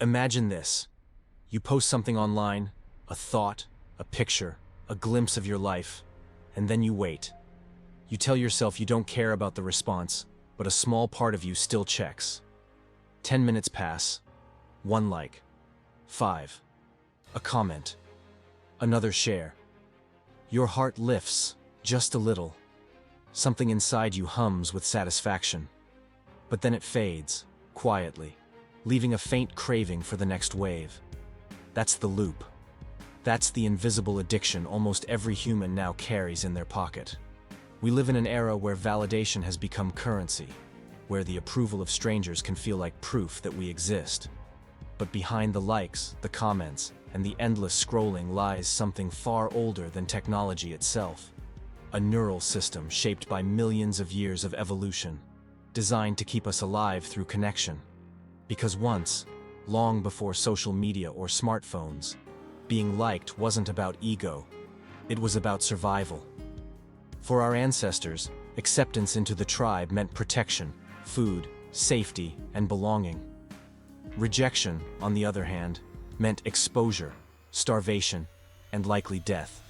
Imagine this. You post something online, a thought, a picture, a glimpse of your life, and then you wait. You tell yourself you don't care about the response, but a small part of you still checks. 10 minutes pass. 1 like. 5. A comment. Another share. Your heart lifts, just a little. Something inside you hums with satisfaction. But then it fades, quietly, leaving a faint craving for the next wave. That's the loop. That's the invisible addiction almost every human now carries in their pocket. We live in an era where validation has become currency, where the approval of strangers can feel like proof that we exist. But behind the likes, the comments, and the endless scrolling lies something far older than technology itself. A neural system shaped by millions of years of evolution, designed to keep us alive through connection. Because once, long before social media or smartphones, being liked wasn't about ego, it was about survival. For our ancestors, acceptance into the tribe meant protection, food, safety, and belonging. Rejection, on the other hand, meant exposure, starvation, and likely death.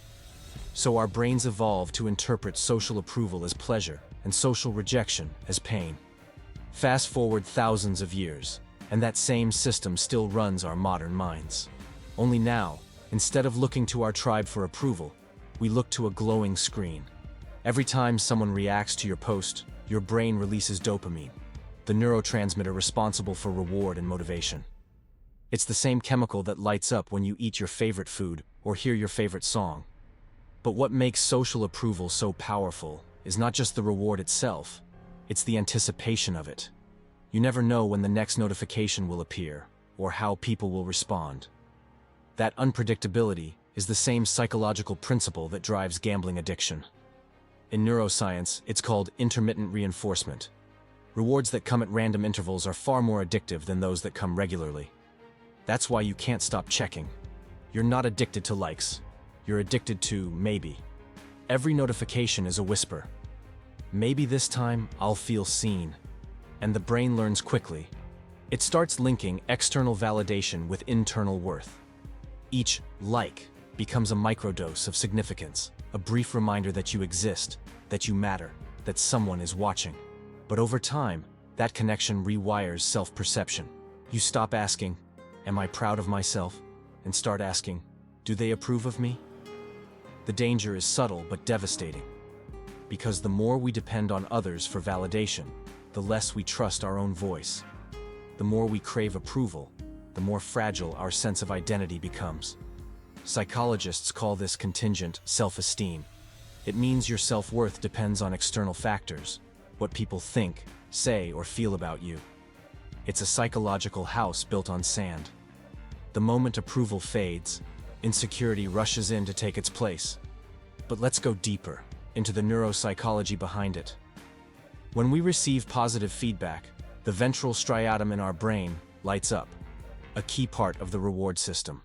So our brains evolved to interpret social approval as pleasure and social rejection as pain. Fast forward thousands of years, and that same system still runs our modern minds. Only now, instead of looking to our tribe for approval, we look to a glowing screen. Every time someone reacts to your post, your brain releases dopamine, the neurotransmitter responsible for reward and motivation. It's the same chemical that lights up when you eat your favorite food or hear your favorite song. But what makes social approval so powerful is not just the reward itself, it's the anticipation of it. You never know when the next notification will appear or how people will respond. That unpredictability is the same psychological principle that drives gambling addiction. In neuroscience, it's called intermittent reinforcement. Rewards that come at random intervals are far more addictive than those that come regularly. That's why you can't stop checking. You're not addicted to likes. You're addicted to maybe. Every notification is a whisper. Maybe this time I'll feel seen. And the brain learns quickly. It starts linking external validation with internal worth. Each like becomes a microdose of significance, a brief reminder that you exist, that you matter, that someone is watching. But over time, that connection rewires self-perception. You stop asking, "Am I proud of myself?" and start asking, "Do they approve of me?" The danger is subtle but devastating. Because the more we depend on others for validation, the less we trust our own voice. The more we crave approval, the more fragile our sense of identity becomes. Psychologists call this contingent self-esteem. It means your self-worth depends on external factors, what people think, say, or feel about you. It's a psychological house built on sand. The moment approval fades, insecurity rushes in to take its place. But let's go deeper, into the neuropsychology behind it. When we receive positive feedback, the ventral striatum in our brain lights up, a key part of the reward system.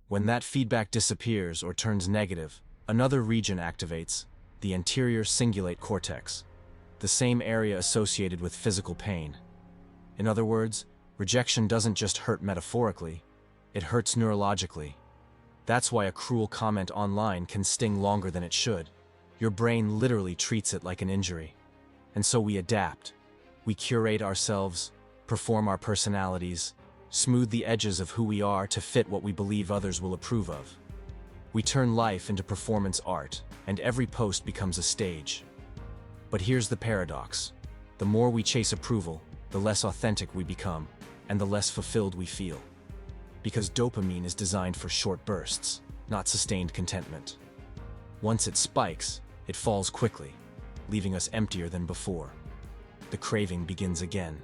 When that feedback disappears or turns negative, another region activates, the anterior cingulate cortex, the same area associated with physical pain. In other words, rejection doesn't just hurt metaphorically, it hurts neurologically. That's why a cruel comment online can sting longer than it should. Your brain literally treats it like an injury. And so we adapt. We curate ourselves, perform our personalities, smooth the edges of who we are to fit what we believe others will approve of. We turn life into performance art, and every post becomes a stage. But here's the paradox. The more we chase approval, the less authentic we become, and the less fulfilled we feel. Because dopamine is designed for short bursts, not sustained contentment. Once it spikes, it falls quickly, leaving us emptier than before. The craving begins again,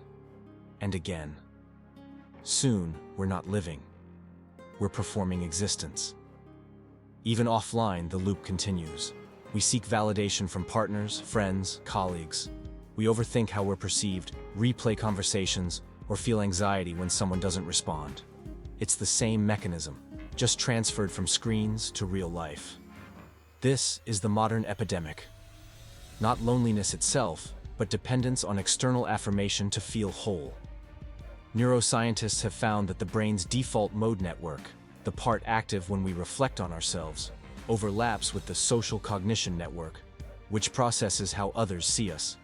and again. Soon, we're not living. We're performing existence. Even offline, the loop continues. We seek validation from partners, friends, colleagues. We overthink how we're perceived, replay conversations, or feel anxiety when someone doesn't respond. It's the same mechanism, just transferred from screens to real life. This is the modern epidemic. Not loneliness itself, but dependence on external affirmation to feel whole. Neuroscientists have found that the brain's default mode network, the part active when we reflect on ourselves, overlaps with the social cognition network, which processes how others see us.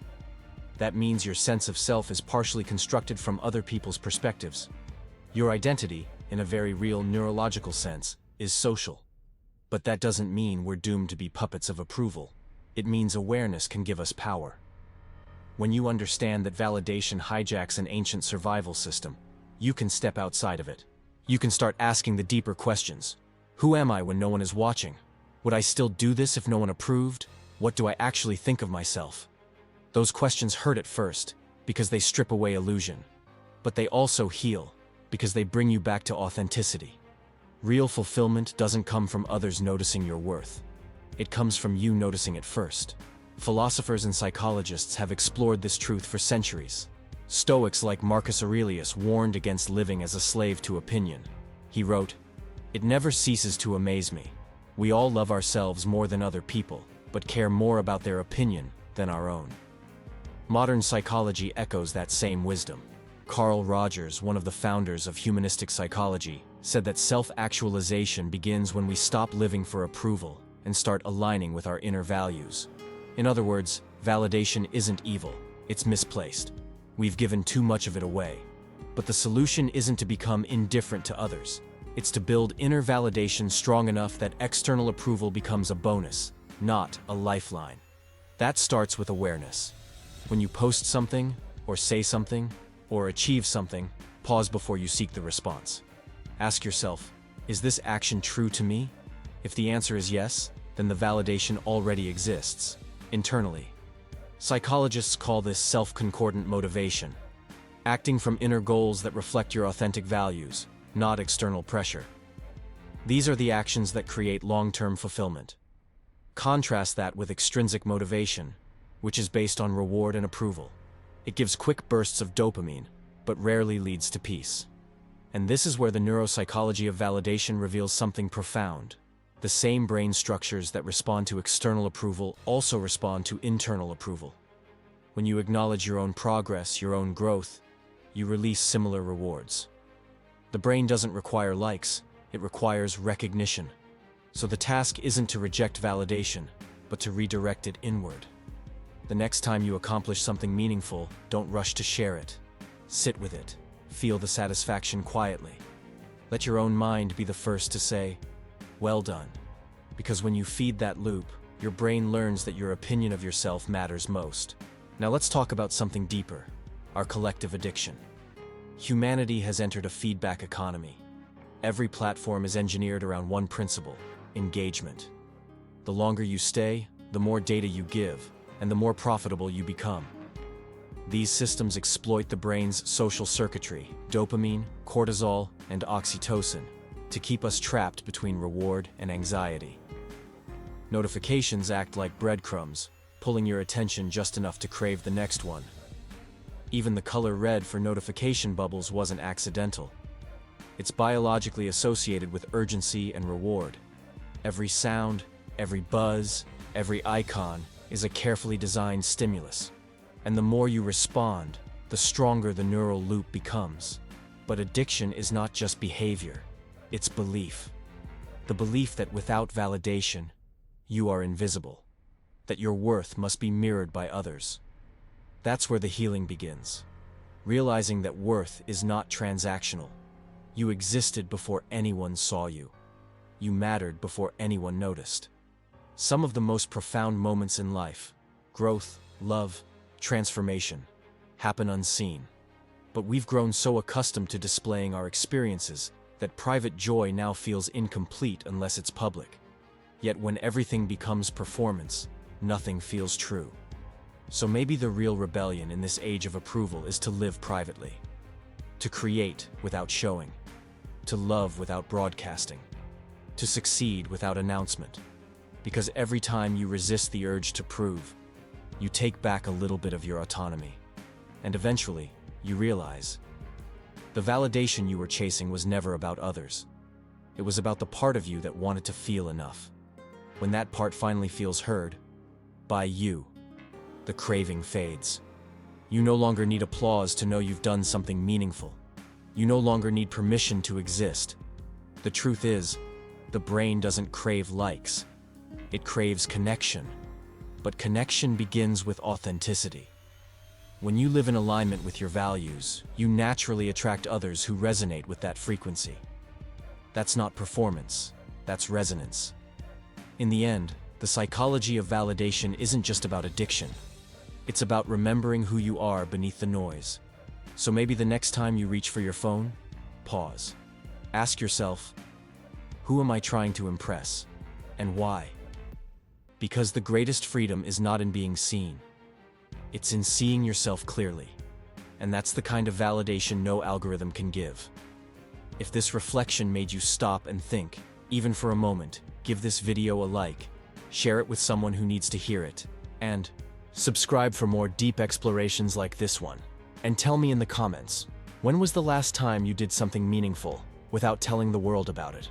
That means your sense of self is partially constructed from other people's perspectives. Your identity, in a very real neurological sense, is social. But that doesn't mean we're doomed to be puppets of approval. It means awareness can give us power. When you understand that validation hijacks an ancient survival system, you can step outside of it. You can start asking the deeper questions. Who am I when no one is watching? Would I still do this if no one approved? What do I actually think of myself? Those questions hurt at first, because they strip away illusion. But they also heal, because they bring you back to authenticity. Real fulfillment doesn't come from others noticing your worth. It comes from you noticing it first. Philosophers and psychologists have explored this truth for centuries. Stoics like Marcus Aurelius warned against living as a slave to opinion. He wrote, "It never ceases to amaze me. We all love ourselves more than other people, but care more about their opinion than our own." Modern psychology echoes that same wisdom. Carl Rogers, one of the founders of humanistic psychology, said that self-actualization begins when we stop living for approval and start aligning with our inner values. In other words, validation isn't evil, it's misplaced. We've given too much of it away. But the solution isn't to become indifferent to others. It's to build inner validation strong enough that external approval becomes a bonus, not a lifeline. That starts with awareness. When you post something, or say something, or achieve something, pause before you seek the response. Ask yourself, is this action true to me? If the answer is yes, then the validation already exists, internally. Psychologists call this self-concordant motivation, acting from inner goals that reflect your authentic values, not external pressure. These are the actions that create long-term fulfillment. Contrast that with extrinsic motivation, which is based on reward and approval. It gives quick bursts of dopamine, but rarely leads to peace. And this is where the neuropsychology of validation reveals something profound. The same brain structures that respond to external approval also respond to internal approval. When you acknowledge your own progress, your own growth, you release similar rewards. The brain doesn't require likes, it requires recognition. So the task isn't to reject validation, but to redirect it inward. The next time you accomplish something meaningful, don't rush to share it. Sit with it. Feel the satisfaction quietly. Let your own mind be the first to say, "Well done." Because when you feed that loop, your brain learns that your opinion of yourself matters most. Now let's talk about something deeper, our collective addiction. Humanity has entered a feedback economy. Every platform is engineered around one principle: engagement. The longer you stay, the more data you give, and the more profitable you become. These systems exploit the brain's social circuitry, dopamine, cortisol, and oxytocin, to keep us trapped between reward and anxiety. Notifications act like breadcrumbs, pulling your attention just enough to crave the next one. Even the color red for notification bubbles wasn't accidental. It's biologically associated with urgency and reward. Every sound, every buzz, every icon is a carefully designed stimulus. And the more you respond, the stronger the neural loop becomes. But addiction is not just behavior, it's belief. The belief that without validation, you are invisible. That your worth must be mirrored by others. That's where the healing begins. Realizing that worth is not transactional. You existed before anyone saw you. You mattered before anyone noticed. Some of the most profound moments in life, growth, love, transformation, happen unseen. But we've grown so accustomed to displaying our experiences that private joy now feels incomplete unless it's public. Yet when everything becomes performance, nothing feels true. So maybe the real rebellion in this age of approval is to live privately. To create without showing. To love without broadcasting. To succeed without announcement. Because every time you resist the urge to prove, you take back a little bit of your autonomy. And eventually, you realize, the validation you were chasing was never about others. It was about the part of you that wanted to feel enough. When that part finally feels heard, by you, the craving fades. You no longer need applause to know you've done something meaningful. You no longer need permission to exist. The truth is, the brain doesn't crave likes. It craves connection. But connection begins with authenticity. When you live in alignment with your values, you naturally attract others who resonate with that frequency. That's not performance, that's resonance. In the end, the psychology of validation isn't just about addiction. It's about remembering who you are beneath the noise. So maybe the next time you reach for your phone, pause. Ask yourself, who am I trying to impress? And why? Because the greatest freedom is not in being seen. It's in seeing yourself clearly. And that's the kind of validation no algorithm can give. If this reflection made you stop and think, even for a moment, give this video a like, share it with someone who needs to hear it, and subscribe for more deep explorations like this one. And tell me in the comments, when was the last time you did something meaningful without telling the world about it?